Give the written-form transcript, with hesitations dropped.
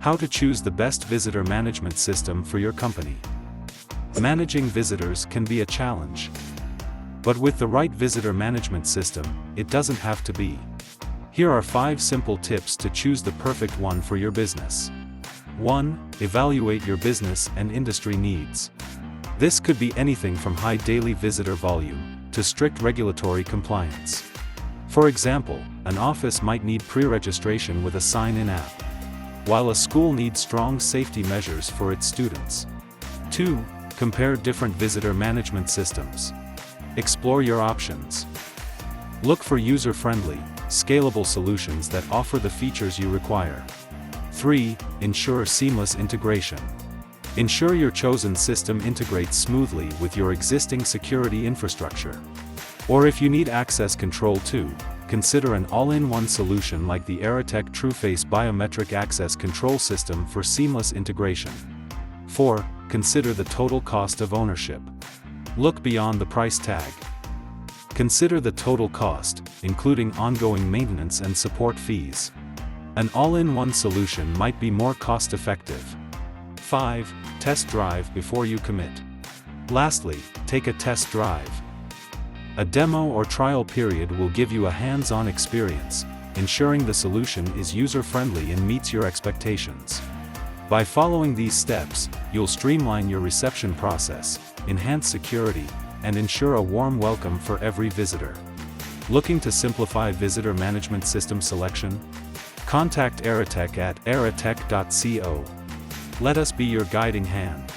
How to choose the best visitor management system for your company. Managing visitors can be a challenge. But with the right visitor management system, it doesn't have to be. Here are 5 simple tips to choose the perfect one for your business. 1. Evaluate your business and industry needs. This could be anything from high daily visitor volume to strict regulatory compliance. For example, an office might need pre-registration with a sign-in app, while a school needs strong safety measures for its students. 2. Compare different visitor management systems. Explore your options. Look for user-friendly, scalable solutions that offer the features you require. 3. Ensure seamless integration. Ensure your chosen system integrates smoothly with your existing security infrastructure. Or if you need access control too, consider an all-in-one solution like the Aratek TruFace Biometric Access Control System for seamless integration. 4. Consider the total cost of ownership. Look beyond the price tag. Consider the total cost, including ongoing maintenance and support fees. An all-in-one solution might be more cost-effective. 5. Test drive before you commit. Lastly, take a test drive. A demo or trial period will give you a hands-on experience, ensuring the solution is user-friendly and meets your expectations. By following these steps, you'll streamline your reception process, enhance security, and ensure a warm welcome for every visitor. Looking to simplify visitor management system selection? Contact Aratek at aratek.co. Let us be your guiding hand.